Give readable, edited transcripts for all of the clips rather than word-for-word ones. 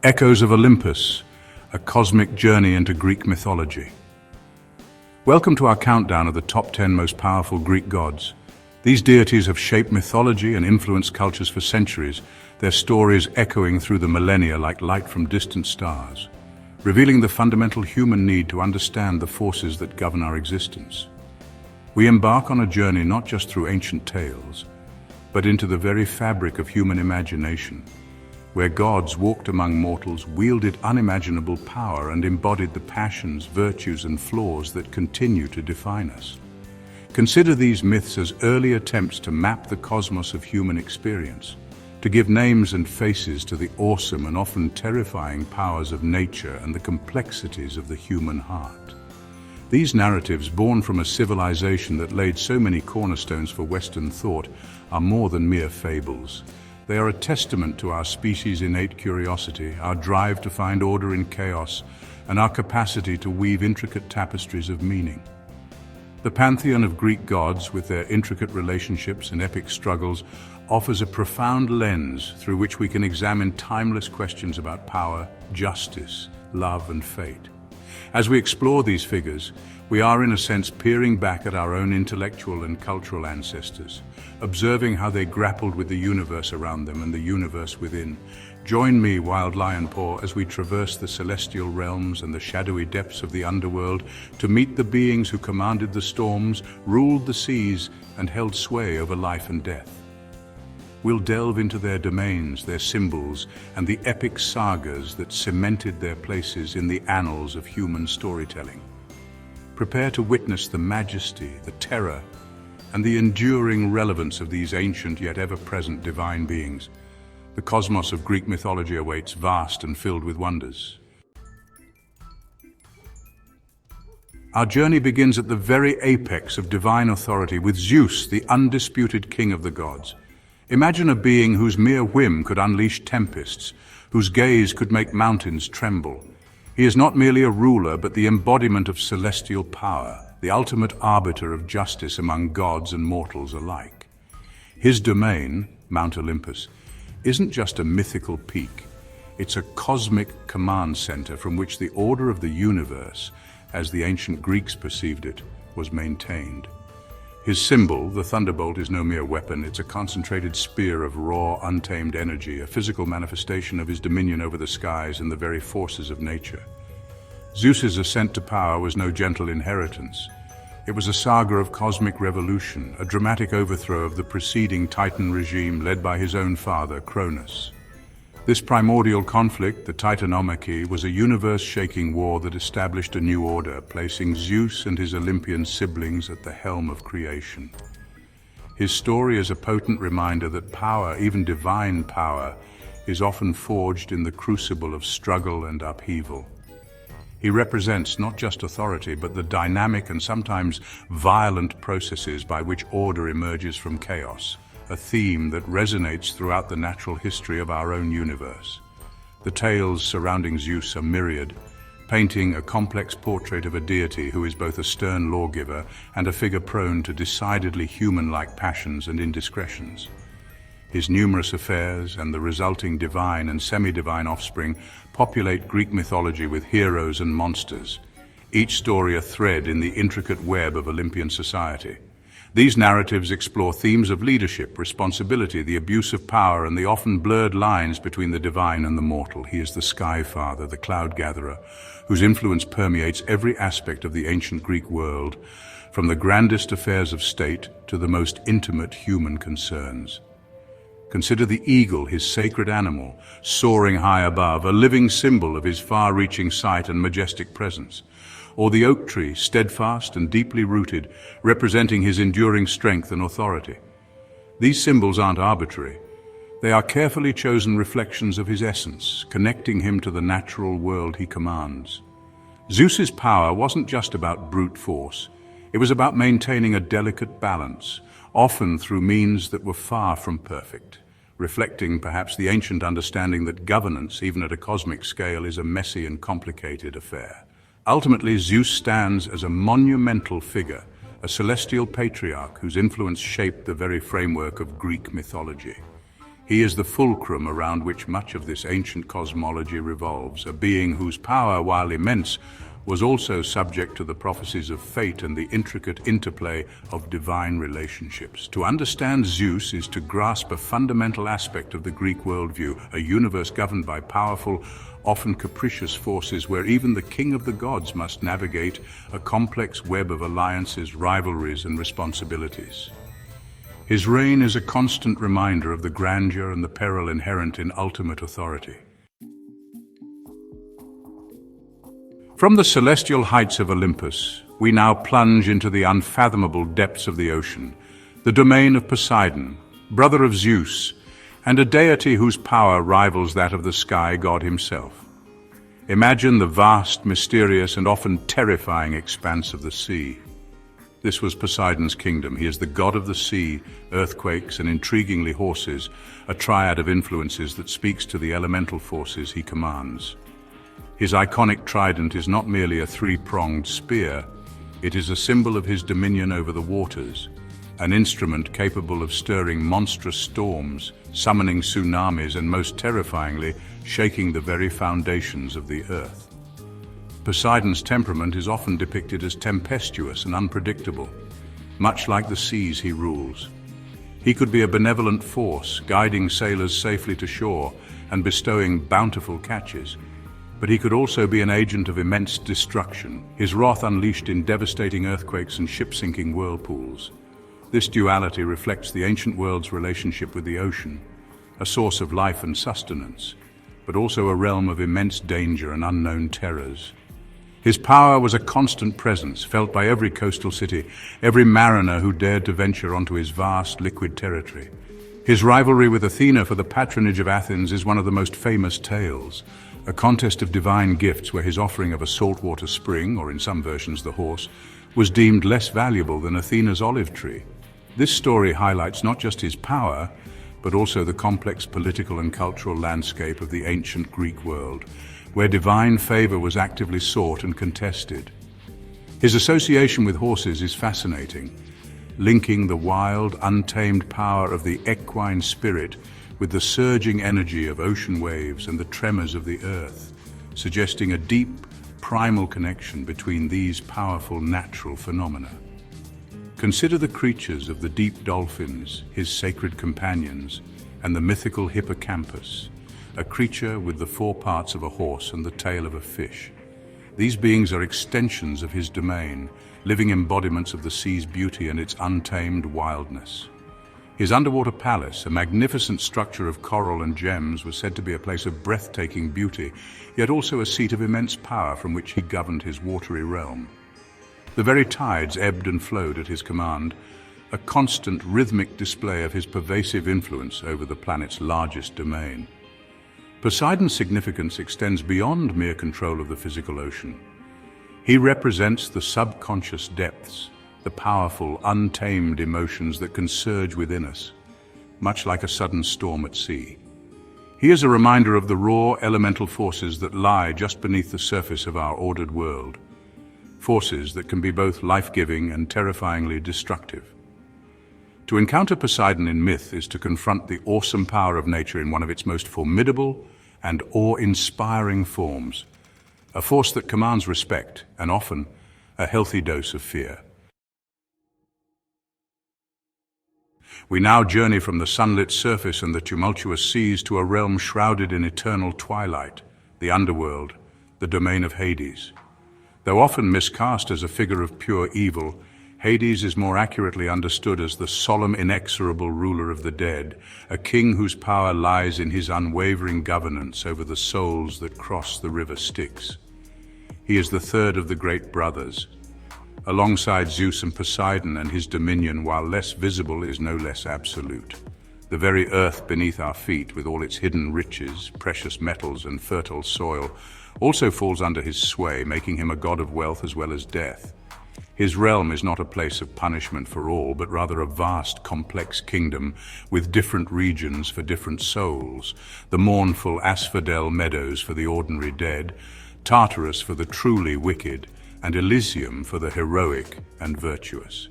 Echoes of Olympus, a cosmic journey into Greek mythology. Welcome to our countdown of the top 10 most powerful Greek gods. These deities have shaped mythology and influenced cultures for centuries, their stories echoing through the millennia like light from distant stars, revealing the fundamental human need to understand the forces that govern our existence. We embark on a journey not just through ancient tales, but into the very fabric of human imagination, where gods walked among mortals, wielded unimaginable power, and embodied the passions, virtues, and flaws that continue to define us. Consider these myths as early attempts to map the cosmos of human experience, to give names and faces to the awesome and often terrifying powers of nature and the complexities of the human heart. These narratives, born from a civilization that laid so many cornerstones for Western thought, are more than mere fables. They are a testament to our species' innate curiosity, our drive to find order in chaos, and our capacity to weave intricate tapestries of meaning. The pantheon of Greek gods, with their intricate relationships and epic struggles, offers a profound lens through which we can examine timeless questions about power, justice, love, and fate. As we explore these figures, we are in a sense peering back at our own intellectual and cultural ancestors, observing how they grappled with the universe around them and the universe within. Join me, Wild Lion Paw, as we traverse the celestial realms and the shadowy depths of the underworld to meet the beings who commanded the storms, ruled the seas, and held sway over life and death. We'll delve into their domains, their symbols, and the epic sagas that cemented their places in the annals of human storytelling. Prepare to witness the majesty, the terror, and the enduring relevance of these ancient yet ever-present divine beings. The cosmos of Greek mythology awaits, vast and filled with wonders. Our journey begins at the very apex of divine authority with Zeus, the undisputed king of the gods. Imagine a being whose mere whim could unleash tempests, whose gaze could make mountains tremble. He is not merely a ruler, but the embodiment of celestial power, the ultimate arbiter of justice among gods and mortals alike. His domain, Mount Olympus, isn't just a mythical peak. It's a cosmic command center from which the order of the universe, as the ancient Greeks perceived it, was maintained. His symbol, the thunderbolt, is no mere weapon. It's a concentrated spear of raw, untamed energy, a physical manifestation of his dominion over the skies and the very forces of nature. Zeus's ascent to power was no gentle inheritance. It was a saga of cosmic revolution, a dramatic overthrow of the preceding Titan regime led by his own father, Cronus. This primordial conflict, the Titanomachy, was a universe-shaking war that established a new order, placing Zeus and his Olympian siblings at the helm of creation. His story is a potent reminder that power, even divine power, is often forged in the crucible of struggle and upheaval. He represents not just authority, but the dynamic and sometimes violent processes by which order emerges from chaos, a theme that resonates throughout the natural history of our own universe. The tales surrounding Zeus are myriad, painting a complex portrait of a deity who is both a stern lawgiver and a figure prone to decidedly human-like passions and indiscretions. His numerous affairs and the resulting divine and semi-divine offspring populate Greek mythology with heroes and monsters, each story a thread in the intricate web of Olympian society. These narratives explore themes of leadership, responsibility, the abuse of power, and the often blurred lines between the divine and the mortal. He is the Sky Father, the Cloud Gatherer, whose influence permeates every aspect of the ancient Greek world, from the grandest affairs of state to the most intimate human concerns. Consider the eagle, his sacred animal, soaring high above, a living symbol of his far-reaching sight and majestic presence. Or the oak tree, steadfast and deeply rooted, representing his enduring strength and authority. These symbols aren't arbitrary. They are carefully chosen reflections of his essence, connecting him to the natural world he commands. Zeus's power wasn't just about brute force. It was about maintaining a delicate balance, often through means that were far from perfect, reflecting perhaps the ancient understanding that governance, even at a cosmic scale, is a messy and complicated affair. Ultimately, Zeus stands as a monumental figure, a celestial patriarch whose influence shaped the very framework of Greek mythology. He is the fulcrum around which much of this ancient cosmology revolves, a being whose power, while immense, was also subject to the prophecies of fate and the intricate interplay of divine relationships. To understand Zeus is to grasp a fundamental aspect of the Greek worldview, a universe governed by powerful, often capricious forces where even the king of the gods must navigate a complex web of alliances, rivalries, and responsibilities. His reign is a constant reminder of the grandeur and the peril inherent in ultimate authority. From the celestial heights of Olympus, we now plunge into the unfathomable depths of the ocean, the domain of Poseidon, brother of Zeus, and a deity whose power rivals that of the sky god himself. Imagine the vast, mysterious, and often terrifying expanse of the sea. This was Poseidon's kingdom. He is the god of the sea, earthquakes, and intriguingly horses, a triad of influences that speaks to the elemental forces he commands. His iconic trident is not merely a three-pronged spear, it is a symbol of his dominion over the waters, an instrument capable of stirring monstrous storms, summoning tsunamis, and most terrifyingly, shaking the very foundations of the earth. Poseidon's temperament is often depicted as tempestuous and unpredictable, much like the seas he rules. He could be a benevolent force, guiding sailors safely to shore and bestowing bountiful catches. But he could also be an agent of immense destruction, his wrath unleashed in devastating earthquakes and ship-sinking whirlpools. This duality reflects the ancient world's relationship with the ocean, a source of life and sustenance, but also a realm of immense danger and unknown terrors. His power was a constant presence, felt by every coastal city, every mariner who dared to venture onto his vast liquid territory. His rivalry with Athena for the patronage of Athens is one of the most famous tales, a contest of divine gifts where his offering of a saltwater spring, or in some versions the horse, was deemed less valuable than Athena's olive tree. This story highlights not just his power, but also the complex political and cultural landscape of the ancient Greek world, where divine favor was actively sought and contested. His association with horses is fascinating, linking the wild, untamed power of the equine spirit with the surging energy of ocean waves and the tremors of the earth, suggesting a deep, primal connection between these powerful natural phenomena. Consider the creatures of the deep dolphins, his sacred companions, and the mythical hippocampus, a creature with the four parts of a horse and the tail of a fish. These beings are extensions of his domain, living embodiments of the sea's beauty and its untamed wildness. His underwater palace, a magnificent structure of coral and gems, was said to be a place of breathtaking beauty, yet also a seat of immense power from which he governed his watery realm. The very tides ebbed and flowed at his command, a constant rhythmic display of his pervasive influence over the planet's largest domain. Poseidon's significance extends beyond mere control of the physical ocean. He represents the subconscious depths, the powerful, untamed emotions that can surge within us, much like a sudden storm at sea. He is a reminder of the raw elemental forces that lie just beneath the surface of our ordered world, forces that can be both life-giving and terrifyingly destructive. To encounter Poseidon in myth is to confront the awesome power of nature in one of its most formidable and awe-inspiring forms, a force that commands respect and often a healthy dose of fear. We now journey from the sunlit surface and the tumultuous seas to a realm shrouded in eternal twilight, the underworld, the domain of Hades. Though often miscast as a figure of pure evil, Hades is more accurately understood as the solemn, inexorable ruler of the dead, a king whose power lies in his unwavering governance over the souls that cross the river Styx. He is the third of the great brothers. Alongside Zeus and Poseidon, and his dominion, while less visible, is no less absolute. The very earth beneath our feet, with all its hidden riches, precious metals, and fertile soil, also falls under his sway, making him a god of wealth as well as death. His realm is not a place of punishment for all, but rather a vast, complex kingdom with different regions for different souls, the mournful asphodel meadows for the ordinary dead, Tartarus for the truly wicked, and Elysium for the heroic and virtuous.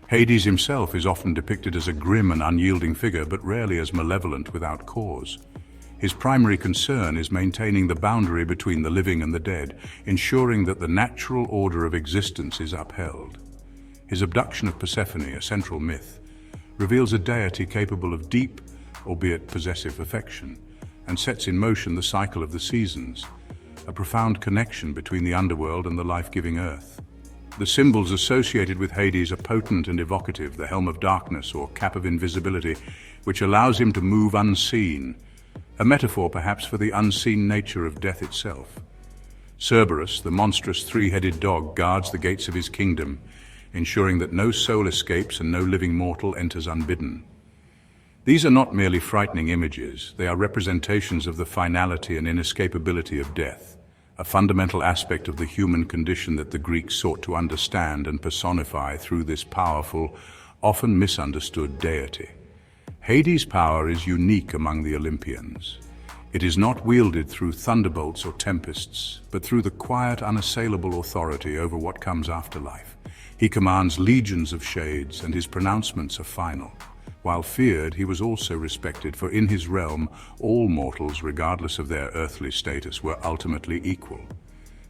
Hades himself is often depicted as a grim and unyielding figure, but rarely as malevolent without cause. His primary concern is maintaining the boundary between the living and the dead, ensuring that the natural order of existence is upheld. His abduction of Persephone, a central myth, reveals a deity capable of deep, albeit possessive, affection, and sets in motion the cycle of the seasons, a profound connection between the underworld and the life-giving earth. The symbols associated with Hades are potent and evocative: the helm of darkness or cap of invisibility, which allows him to move unseen, a metaphor perhaps for the unseen nature of death itself. Cerberus, the monstrous three-headed dog, guards the gates of his kingdom, ensuring that no soul escapes and no living mortal enters unbidden. These are not merely frightening images, they are representations of the finality and inescapability of death, a fundamental aspect of the human condition that the Greeks sought to understand and personify through this powerful, often misunderstood deity. Hades' power is unique among the Olympians. It is not wielded through thunderbolts or tempests, but through the quiet, unassailable authority over what comes after life. He commands legions of shades, and his pronouncements are final. While feared, he was also respected, for in his realm, all mortals, regardless of their earthly status, were ultimately equal.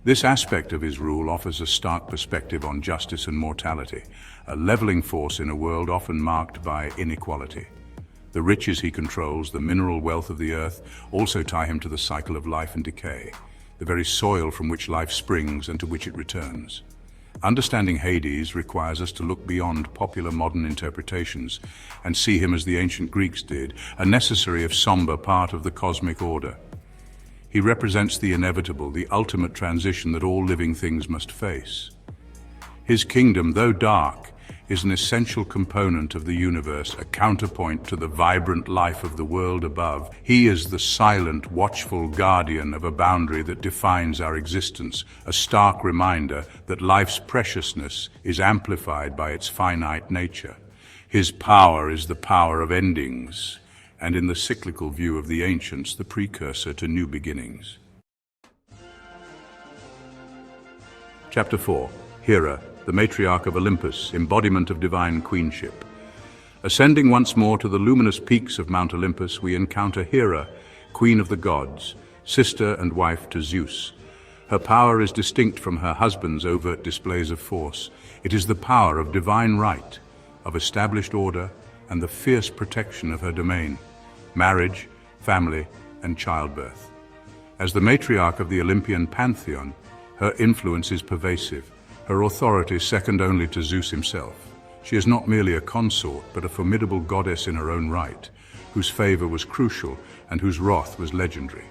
This aspect of his rule offers a stark perspective on justice and mortality, a leveling force in a world often marked by inequality. The riches he controls, the mineral wealth of the earth, also tie him to the cycle of life and decay, the very soil from which life springs and to which it returns. Understanding Hades requires us to look beyond popular modern interpretations and see him as the ancient Greeks did, a necessary if somber part of the cosmic order. He represents the inevitable, the ultimate transition that all living things must face. His kingdom, though dark, is an essential component of the universe, a counterpoint to the vibrant life of the world above. He is the silent, watchful guardian of a boundary that defines our existence, a stark reminder that life's preciousness is amplified by its finite nature. His power is the power of endings, and in the cyclical view of the ancients, the precursor to new beginnings. Chapter 4. Hera, the matriarch of Olympus, embodiment of divine queenship. Ascending once more to the luminous peaks of Mount Olympus, we encounter Hera, queen of the gods, sister and wife to Zeus. Her power is distinct from her husband's overt displays of force. It is the power of divine right, of established order, and the fierce protection of her domain: marriage, family, and childbirth. As the matriarch of the Olympian pantheon, her influence is pervasive, her authority second only to Zeus himself. She is not merely a consort, but a formidable goddess in her own right, whose favor was crucial and whose wrath was legendary.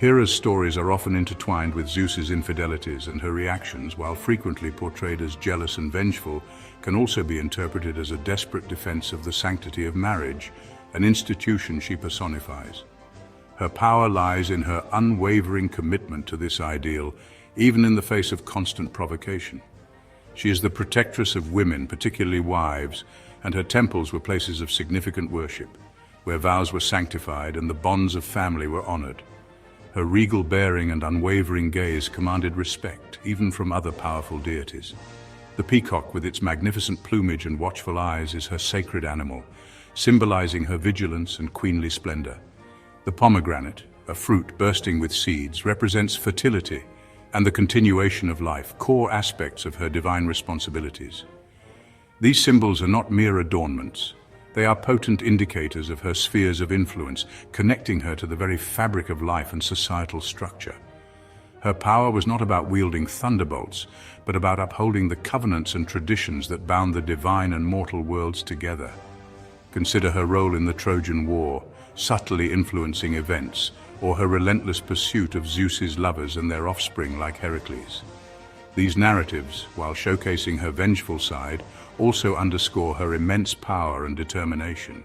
Hera's stories are often intertwined with Zeus's infidelities, and her reactions, while frequently portrayed as jealous and vengeful, can also be interpreted as a desperate defense of the sanctity of marriage, an institution she personifies. Her power lies in her unwavering commitment to this ideal, even in the face of constant provocation. She is the protectress of women, particularly wives, and her temples were places of significant worship, where vows were sanctified and the bonds of family were honored. Her regal bearing and unwavering gaze commanded respect, even from other powerful deities. The peacock, with its magnificent plumage and watchful eyes, is her sacred animal, symbolizing her vigilance and queenly splendor. The pomegranate, a fruit bursting with seeds, represents fertility and the continuation of life, core aspects of her divine responsibilities. These symbols are not mere adornments. They are potent indicators of her spheres of influence, connecting her to the very fabric of life and societal structure. Her power was not about wielding thunderbolts, but about upholding the covenants and traditions that bound the divine and mortal worlds together. Consider her role in the Trojan War, subtly influencing events, or her relentless pursuit of Zeus's lovers and their offspring like Heracles. These narratives, while showcasing her vengeful side, also underscore her immense power and determination.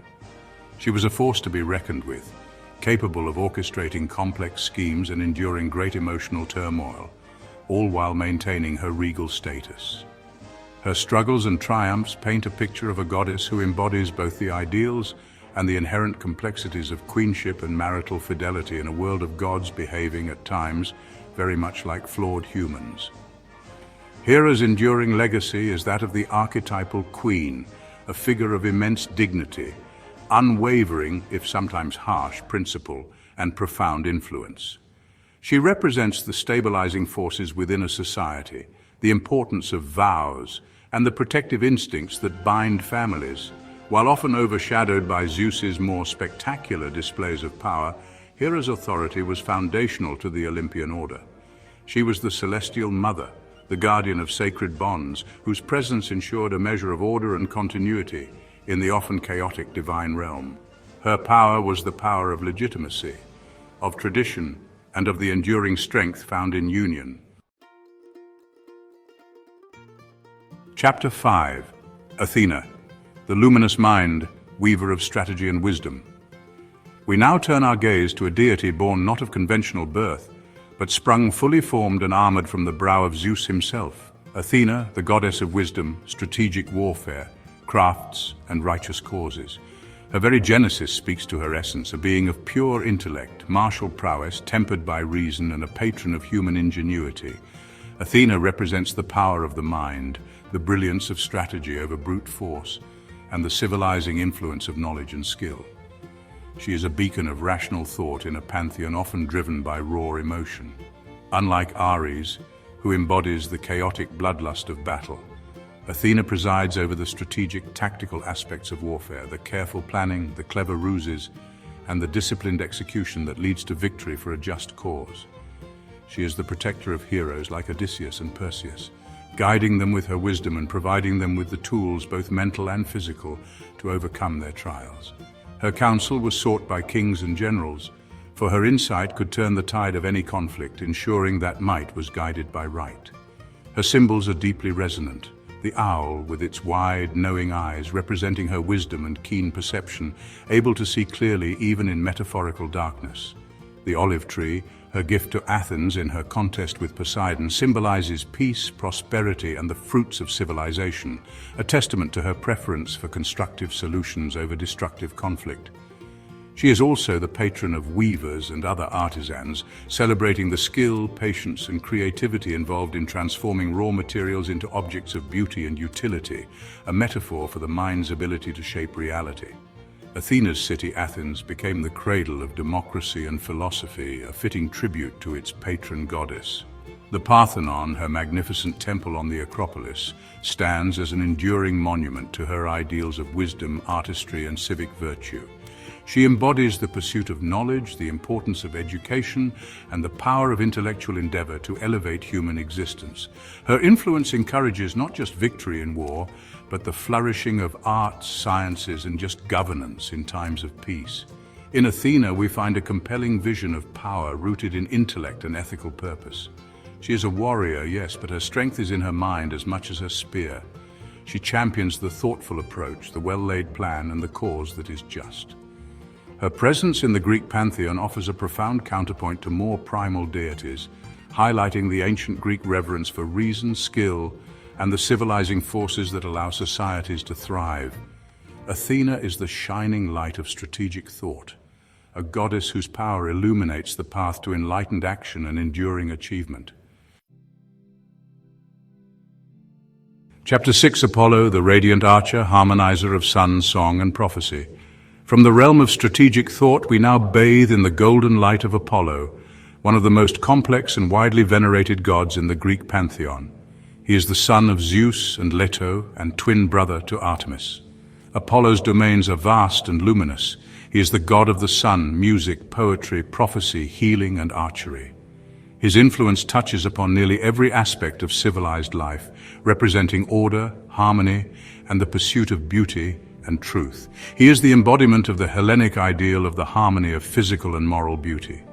She was a force to be reckoned with, capable of orchestrating complex schemes and enduring great emotional turmoil, all while maintaining her regal status. Her struggles and triumphs paint a picture of a goddess who embodies both the ideals and the inherent complexities of queenship and marital fidelity in a world of gods behaving at times very much like flawed humans. Hera's enduring legacy is that of the archetypal queen, a figure of immense dignity, unwavering, if sometimes harsh, principle and profound influence. She represents the stabilizing forces within a society, the importance of vows, and the protective instincts that bind families. While often overshadowed by Zeus's more spectacular displays of power, Hera's authority was foundational to the Olympian order. She was the celestial mother, the guardian of sacred bonds, whose presence ensured a measure of order and continuity in the often chaotic divine realm. Her power was the power of legitimacy, of tradition, and of the enduring strength found in union. Chapter 5. Athena, the luminous mind, weaver of strategy and wisdom. We now turn our gaze to a deity born not of conventional birth, but sprung fully formed and armored from the brow of Zeus himself. Athena, the goddess of wisdom, strategic warfare, crafts, and righteous causes. Her very genesis speaks to her essence, a being of pure intellect, martial prowess, tempered by reason, and a patron of human ingenuity. Athena represents the power of the mind, the brilliance of strategy over brute force, and the civilizing influence of knowledge and skill. She is a beacon of rational thought in a pantheon often driven by raw emotion. Unlike Aries, who embodies the chaotic bloodlust of battle, Athena presides over the strategic, tactical aspects of warfare, the careful planning, the clever ruses, and the disciplined execution that leads to victory for a just cause. She is the protector of heroes like Odysseus and Perseus, guiding them with her wisdom and providing them with the tools, both mental and physical, to overcome their trials. Her counsel was sought by kings and generals, for her insight could turn the tide of any conflict, ensuring that might was guided by right. Her symbols are deeply resonant. The owl, with its wide, knowing eyes, representing her wisdom and keen perception, able to see clearly even in metaphorical darkness. The olive tree, her gift to Athens in her contest with Poseidon, symbolizes peace, prosperity, and the fruits of civilization, a testament to her preference for constructive solutions over destructive conflict. She is also the patron of weavers and other artisans, celebrating the skill, patience, and creativity involved in transforming raw materials into objects of beauty and utility, a metaphor for the mind's ability to shape reality. Athena's city, Athens, became the cradle of democracy and philosophy, a fitting tribute to its patron goddess. The Parthenon, her magnificent temple on the Acropolis, stands as an enduring monument to her ideals of wisdom, artistry, and civic virtue. She embodies the pursuit of knowledge, the importance of education, and the power of intellectual endeavor to elevate human existence. Her influence encourages not just victory in war, but the flourishing of arts, sciences, and just governance in times of peace. In Athena, we find a compelling vision of power rooted in intellect and ethical purpose. She is a warrior, yes, but her strength is in her mind as much as her spear. She champions the thoughtful approach, the well-laid plan, and the cause that is just. Her presence in the Greek pantheon offers a profound counterpoint to more primal deities, highlighting the ancient Greek reverence for reason, skill, and the civilizing forces that allow societies to thrive. Athena is the shining light of strategic thought, a goddess whose power illuminates the path to enlightened action and enduring achievement. Chapter 6. Apollo, the radiant archer, harmonizer of sun, song, and prophecy. From the realm of strategic thought, we now bathe in the golden light of Apollo, one of the most complex and widely venerated gods in the Greek pantheon. He is the son of Zeus and Leto and twin brother to Artemis. Apollo's domains are vast and luminous. He is the god of the sun, music, poetry, prophecy, healing, and archery. His influence touches upon nearly every aspect of civilized life, representing order, harmony, and the pursuit of beauty and truth. He is the embodiment of the Hellenic ideal of the harmony of physical and moral beauty.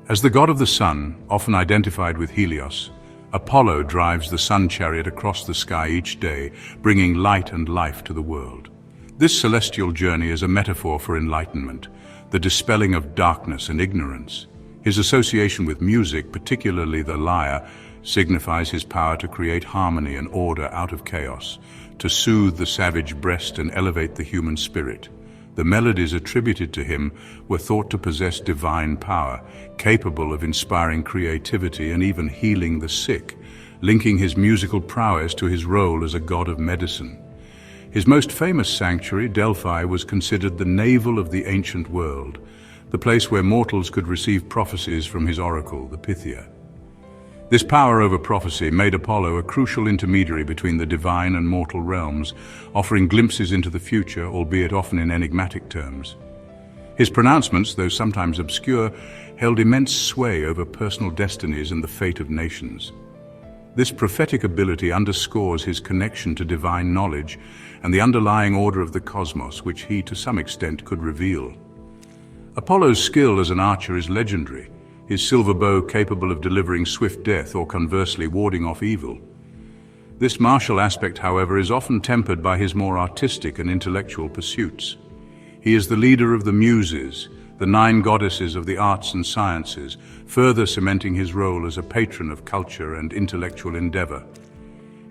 As the god of the sun, often identified with Helios, Apollo drives the sun chariot across the sky each day, bringing light and life to the world. This celestial journey is a metaphor for enlightenment, the dispelling of darkness and ignorance. His association with music, particularly the lyre, signifies his power to create harmony and order out of chaos, to soothe the savage breast and elevate the human spirit. The melodies attributed to him were thought to possess divine power, capable of inspiring creativity and even healing the sick, linking his musical prowess to his role as a god of medicine. His most famous sanctuary, Delphi, was considered the navel of the ancient world, the place where mortals could receive prophecies from his oracle, the Pythia. This power over prophecy made Apollo a crucial intermediary between the divine and mortal realms, offering glimpses into the future, albeit often in enigmatic terms. His pronouncements, though sometimes obscure, held immense sway over personal destinies and the fate of nations. This prophetic ability underscores his connection to divine knowledge and the underlying order of the cosmos, which he, to some extent, could reveal. Apollo's skill as an archer is legendary, his silver bow capable of delivering swift death or conversely warding off evil. This martial aspect, however, is often tempered by his more artistic and intellectual pursuits. He is the leader of the Muses, the 9 goddesses of the arts and sciences, further cementing his role as a patron of culture and intellectual endeavor.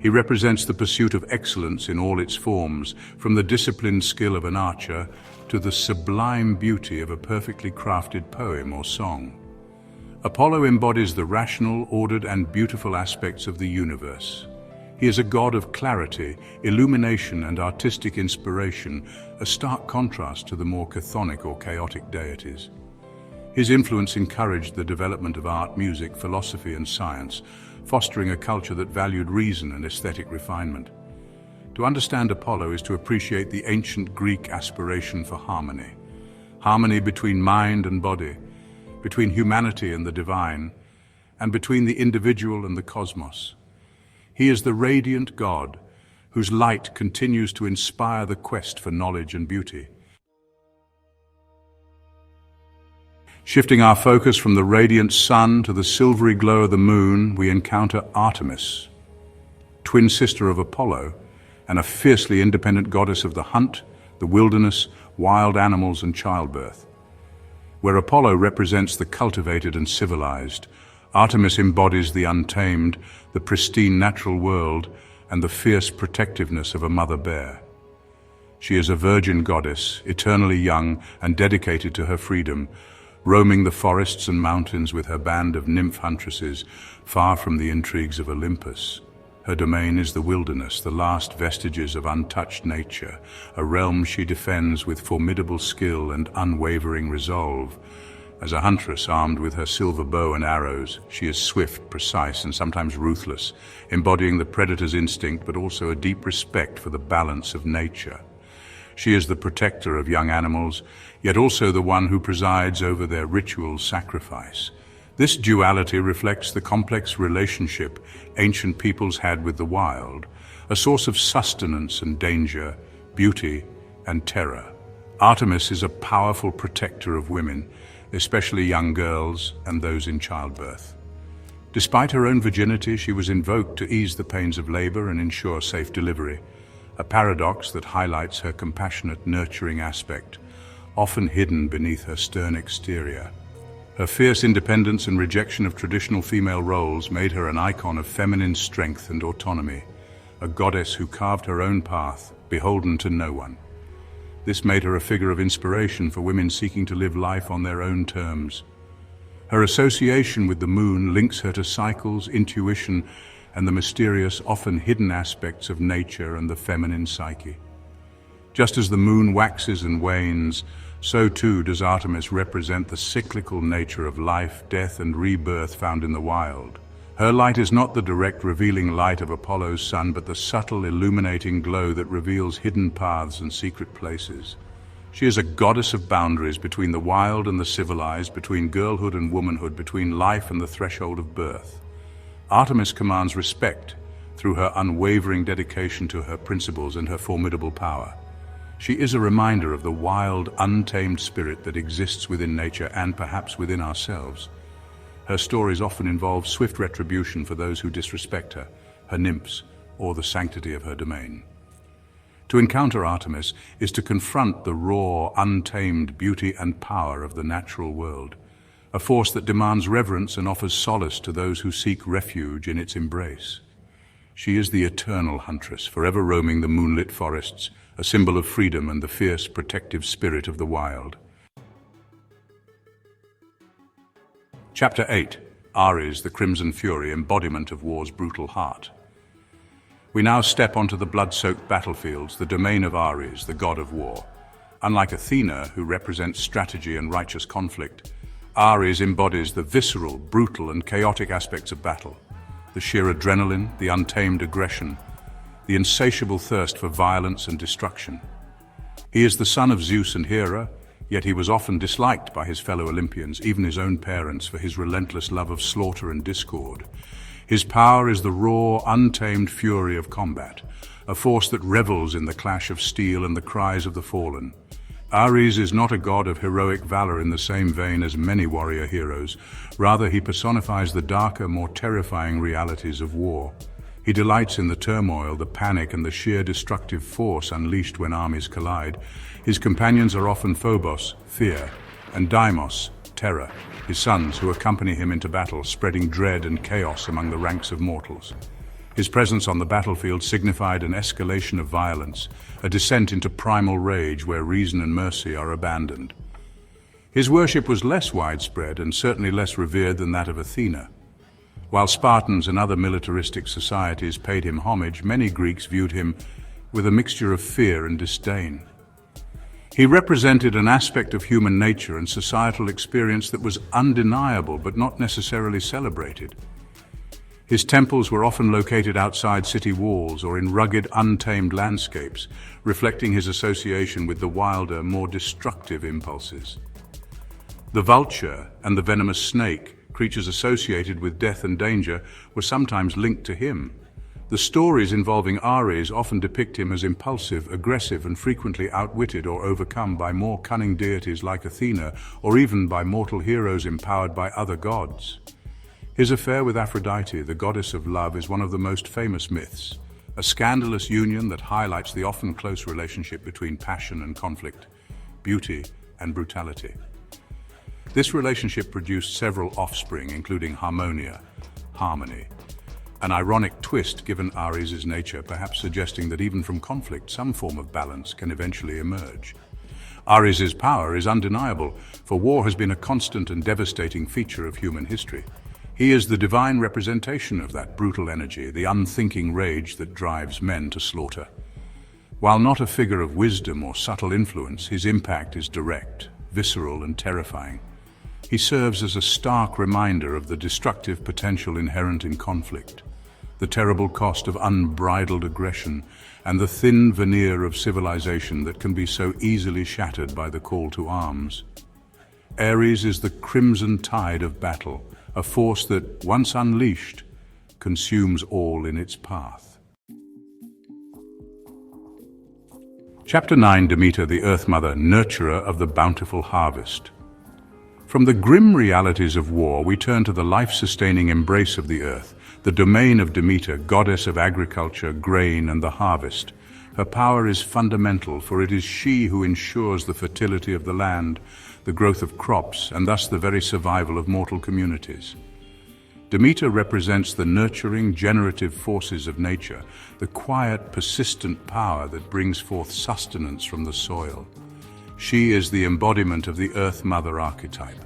He represents the pursuit of excellence in all its forms, from the disciplined skill of an archer to the sublime beauty of a perfectly crafted poem or song. Apollo embodies the rational, ordered, and beautiful aspects of the universe. He is a god of clarity, illumination, and artistic inspiration, a stark contrast to the more chthonic or chaotic deities. His influence encouraged the development of art, music, philosophy, and science, fostering a culture that valued reason and aesthetic refinement. To understand Apollo is to appreciate the ancient Greek aspiration for harmony. Harmony between mind and body, between humanity and the divine, and between the individual and the cosmos. He is the radiant god whose light continues to inspire the quest for knowledge and beauty. Shifting our focus from the radiant sun to the silvery glow of the moon, we encounter Artemis, twin sister of Apollo, and a fiercely independent goddess of the hunt, the wilderness, wild animals, and childbirth. Where Apollo represents the cultivated and civilized, Artemis embodies the untamed, the pristine natural world, and the fierce protectiveness of a mother bear. She is a virgin goddess, eternally young and dedicated to her freedom, roaming the forests and mountains with her band of nymph huntresses, far from the intrigues of Olympus. Her domain is the wilderness, the last vestiges of untouched nature, a realm she defends with formidable skill and unwavering resolve. As a huntress armed with her silver bow and arrows, she is swift, precise, and sometimes ruthless, embodying the predator's instinct but also a deep respect for the balance of nature. She is the protector of young animals, yet also the one who presides over their ritual sacrifice. This duality reflects the complex relationship ancient peoples had with the wild, a source of sustenance and danger, beauty and terror. Artemis is a powerful protector of women, especially young girls and those in childbirth. Despite her own virginity, she was invoked to ease the pains of labor and ensure safe delivery, a paradox that highlights her compassionate, nurturing aspect, often hidden beneath her stern exterior. Her fierce independence and rejection of traditional female roles made her an icon of feminine strength and autonomy, a goddess who carved her own path, beholden to no one. This made her a figure of inspiration for women seeking to live life on their own terms. Her association with the moon links her to cycles, intuition, and the mysterious, often hidden aspects of nature and the feminine psyche. Just as the moon waxes and wanes, so too does Artemis represent the cyclical nature of life, death, and rebirth found in the wild. Her light is not the direct revealing light of Apollo's sun, but the subtle illuminating glow that reveals hidden paths and secret places. She is a goddess of boundaries between the wild and the civilized, between girlhood and womanhood, between life and the threshold of birth. Artemis commands respect through her unwavering dedication to her principles and her formidable power. She is a reminder of the wild, untamed spirit that exists within nature and perhaps within ourselves. Her stories often involve swift retribution for those who disrespect her, her nymphs, or the sanctity of her domain. To encounter Artemis is to confront the raw, untamed beauty and power of the natural world, a force that demands reverence and offers solace to those who seek refuge in its embrace. She is the eternal huntress, forever roaming the moonlit forests, a symbol of freedom and the fierce, protective spirit of the wild. Chapter 8. Aries, the crimson fury, embodiment of war's brutal heart. We now step onto the blood-soaked battlefields, the domain of Aries, the god of war. Unlike Athena, who represents strategy and righteous conflict, Aries embodies the visceral, brutal, and chaotic aspects of battle. The sheer adrenaline, the untamed aggression, the insatiable thirst for violence and destruction. He is the son of Zeus and Hera, yet he was often disliked by his fellow Olympians, even his own parents, for his relentless love of slaughter and discord. His power is the raw, untamed fury of combat, a force that revels in the clash of steel and the cries of the fallen. Aries is not a god of heroic valor in the same vein as many warrior heroes. Rather, he personifies the darker, more terrifying realities of war. He delights in the turmoil, the panic, and the sheer destructive force unleashed when armies collide. His companions are often Phobos, fear, and Deimos, terror, his sons who accompany him into battle, spreading dread and chaos among the ranks of mortals. His presence on the battlefield signified an escalation of violence, a descent into primal rage where reason and mercy are abandoned. His worship was less widespread and certainly less revered than that of Athena. While Spartans and other militaristic societies paid him homage, many Greeks viewed him with a mixture of fear and disdain. He represented an aspect of human nature and societal experience that was undeniable but not necessarily celebrated. His temples were often located outside city walls or in rugged, untamed landscapes, reflecting his association with the wilder, more destructive impulses. The vulture and the venomous snake, creatures associated with death and danger, were sometimes linked to him. The stories involving Aries often depict him as impulsive, aggressive, and frequently outwitted or overcome by more cunning deities like Athena, or even by mortal heroes empowered by other gods. His affair with Aphrodite, the goddess of love, is one of the most famous myths, a scandalous union that highlights the often close relationship between passion and conflict, beauty and brutality. This relationship produced several offspring, including Harmonia, harmony, an ironic twist given Aries' nature, perhaps suggesting that even from conflict, some form of balance can eventually emerge. Aries' power is undeniable, for war has been a constant and devastating feature of human history. He is the divine representation of that brutal energy, the unthinking rage that drives men to slaughter. While not a figure of wisdom or subtle influence, his impact is direct, visceral, and terrifying. He serves as a stark reminder of the destructive potential inherent in conflict, the terrible cost of unbridled aggression, and the thin veneer of civilization that can be so easily shattered by the call to arms. Aries is the crimson tide of battle, a force that, once unleashed, consumes all in its path. Chapter 9, Demeter, the Earth Mother, nurturer of the bountiful harvest. From the grim realities of war, we turn to the life-sustaining embrace of the earth, the domain of Demeter, goddess of agriculture, grain, and the harvest. Her power is fundamental, for it is she who ensures the fertility of the land, the growth of crops, and thus the very survival of mortal communities. Demeter represents the nurturing, generative forces of nature, the quiet, persistent power that brings forth sustenance from the soil. She is the embodiment of the Earth Mother archetype,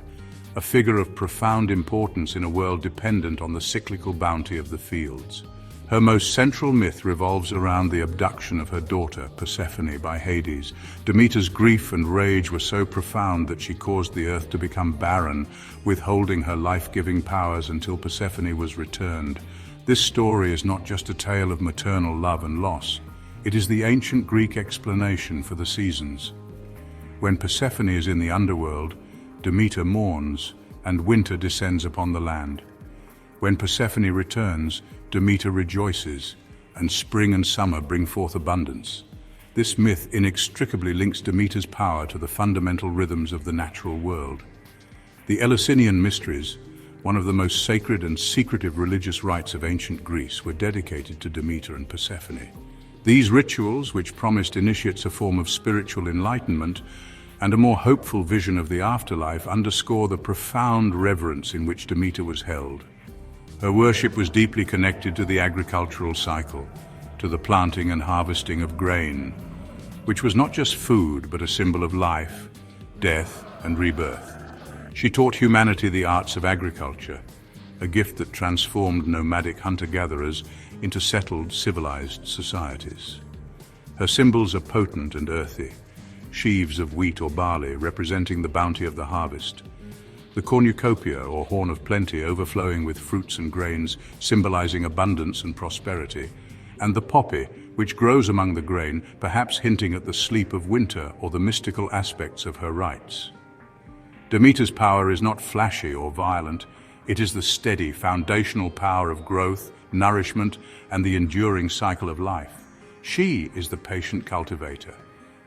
a figure of profound importance in a world dependent on the cyclical bounty of the fields. Her most central myth revolves around the abduction of her daughter, Persephone, by Hades. Demeter's grief and rage were so profound that she caused the earth to become barren, withholding her life-giving powers until Persephone was returned. This story is not just a tale of maternal love and loss. It is the ancient Greek explanation for the seasons. When Persephone is in the underworld, Demeter mourns, and winter descends upon the land. When Persephone returns, Demeter rejoices, and spring and summer bring forth abundance. This myth inextricably links Demeter's power to the fundamental rhythms of the natural world. The Eleusinian mysteries, one of the most sacred and secretive religious rites of ancient Greece, were dedicated to Demeter and Persephone. These rituals, which promised initiates a form of spiritual enlightenment and a more hopeful vision of the afterlife, underscore the profound reverence in which Demeter was held. Her worship was deeply connected to the agricultural cycle, to the planting and harvesting of grain, which was not just food but a symbol of life, death, and rebirth. She taught humanity the arts of agriculture, a gift that transformed nomadic hunter-gatherers into settled, civilized societies. Her symbols are potent and earthy, sheaves of wheat or barley representing the bounty of the harvest, the cornucopia or horn of plenty overflowing with fruits and grains symbolizing abundance and prosperity, and the poppy, which grows among the grain, perhaps hinting at the sleep of winter or the mystical aspects of her rites. Demeter's power is not flashy or violent, it is the steady, foundational power of growth, nourishment, and the enduring cycle of life. She is the patient cultivator,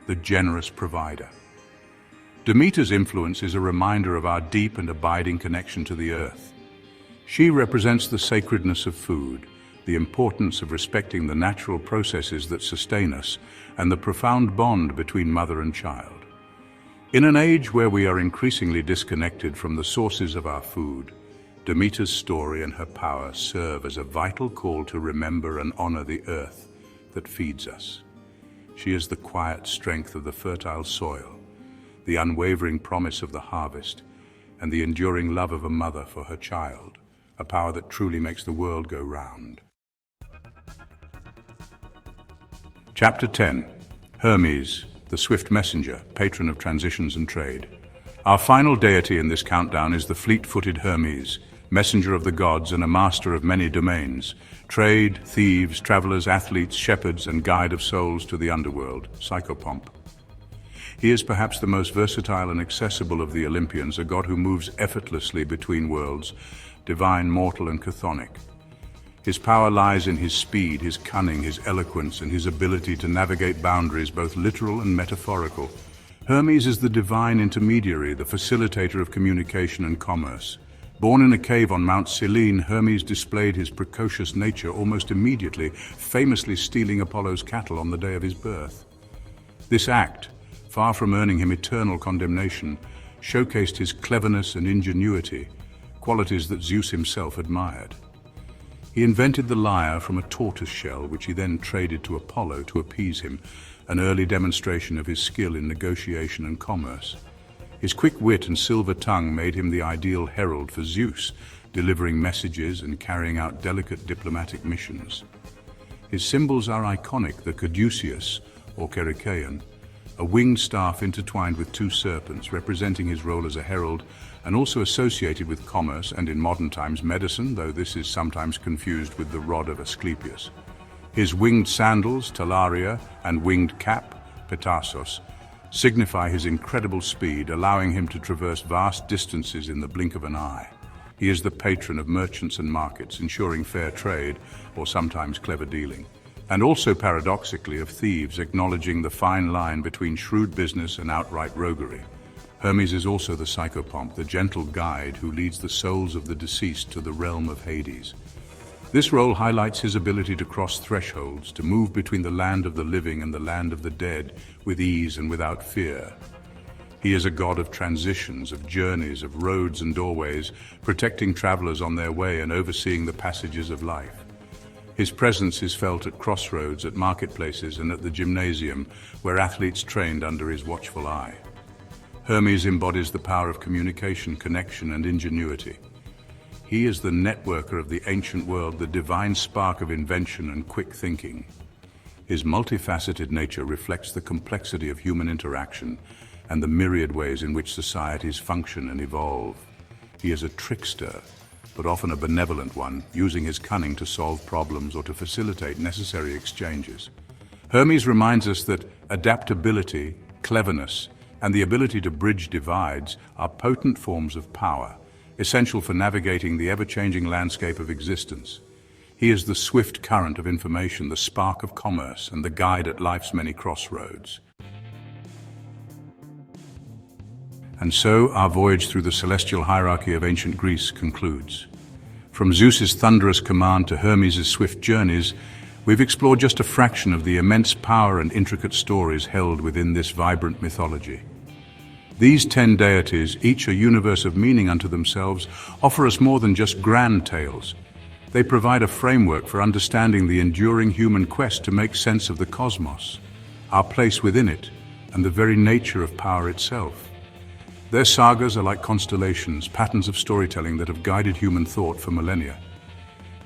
the generous provider. Demeter's influence is a reminder of our deep and abiding connection to the earth. She represents the sacredness of food, the importance of respecting the natural processes that sustain us, and the profound bond between mother and child. In an age where we are increasingly disconnected from the sources of our food, Demeter's story and her power serve as a vital call to remember and honor the earth that feeds us. She is the quiet strength of the fertile soil, the unwavering promise of the harvest, and the enduring love of a mother for her child, a power that truly makes the world go round. Chapter 10. Hermes, the swift messenger, patron of transitions and trade. Our final deity in this countdown is the fleet-footed Hermes, messenger of the gods and a master of many domains, trade, thieves, travelers, athletes, shepherds, and guide of souls to the underworld, psychopomp. He is perhaps the most versatile and accessible of the Olympians, a god who moves effortlessly between worlds, divine, mortal, and chthonic. His power lies in his speed, his cunning, his eloquence, and his ability to navigate boundaries, both literal and metaphorical. Hermes is the divine intermediary, the facilitator of communication and commerce. Born in a cave on Mount Selene, Hermes displayed his precocious nature almost immediately, famously stealing Apollo's cattle on the day of his birth. This act, far from earning him eternal condemnation, showcased his cleverness and ingenuity, qualities that Zeus himself admired. He invented the lyre from a tortoise shell, which he then traded to Apollo to appease him, an early demonstration of his skill in negotiation and commerce. His quick wit and silver tongue made him the ideal herald for Zeus, delivering messages and carrying out delicate diplomatic missions. His symbols are iconic: the caduceus, or kerikeon, a winged staff intertwined with two serpents, representing his role as a herald, and also associated with commerce and, in modern times, medicine, though this is sometimes confused with the rod of Asclepius. His winged sandals, talaria, and winged cap, petasos, signify his incredible speed, allowing him to traverse vast distances in the blink of an eye. He is the patron of merchants and markets, ensuring fair trade, or sometimes clever dealing, and also paradoxically of thieves, acknowledging the fine line between shrewd business and outright roguery. Hermes is also the psychopomp, the gentle guide who leads the souls of the deceased to the realm of Hades. This role highlights his ability to cross thresholds, to move between the land of the living and the land of the dead with ease and without fear. He is a god of transitions, of journeys, of roads and doorways, protecting travelers on their way and overseeing the passages of life. His presence is felt at crossroads, at marketplaces, and at the gymnasium, where athletes trained under his watchful eye. Hermes embodies the power of communication, connection, and ingenuity. He is the networker of the ancient world, the divine spark of invention and quick thinking. His multifaceted nature reflects the complexity of human interaction and the myriad ways in which societies function and evolve. He is a trickster, but often a benevolent one, using his cunning to solve problems or to facilitate necessary exchanges. Hermes reminds us that adaptability, cleverness, and the ability to bridge divides are potent forms of power, essential for navigating the ever-changing landscape of existence. He is the swift current of information, the spark of commerce, and the guide at life's many crossroads. And so our voyage through the celestial hierarchy of ancient Greece concludes. From Zeus's thunderous command to Hermes' swift journeys, we've explored just a fraction of the immense power and intricate stories held within this vibrant mythology. These 10 deities, each a universe of meaning unto themselves, offer us more than just grand tales. They provide a framework for understanding the enduring human quest to make sense of the cosmos, our place within it, and the very nature of power itself. Their sagas are like constellations, patterns of storytelling that have guided human thought for millennia.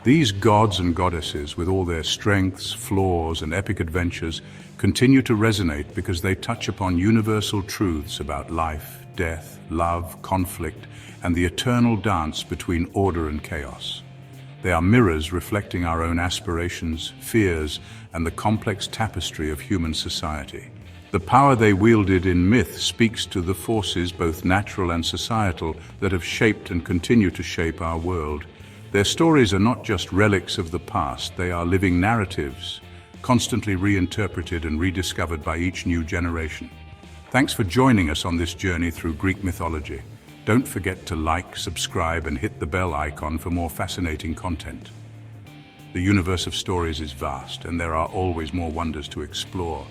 These gods and goddesses, with all their strengths, flaws, and epic adventures, continue to resonate because they touch upon universal truths about life, death, love, conflict, and the eternal dance between order and chaos. They are mirrors reflecting our own aspirations, fears, and the complex tapestry of human society. The power they wielded in myth speaks to the forces, both natural and societal, that have shaped and continue to shape our world. Their stories are not just relics of the past, they are living narratives, constantly reinterpreted and rediscovered by each new generation. Thanks for joining us on this journey through Greek mythology. Don't forget to like, subscribe, and hit the bell icon for more fascinating content. The universe of stories is vast, and there are always more wonders to explore,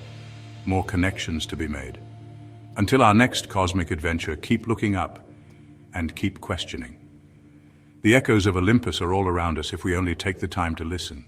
more connections to be made. Until our next cosmic adventure, keep looking up and keep questioning. The echoes of Olympus are all around us if we only take the time to listen.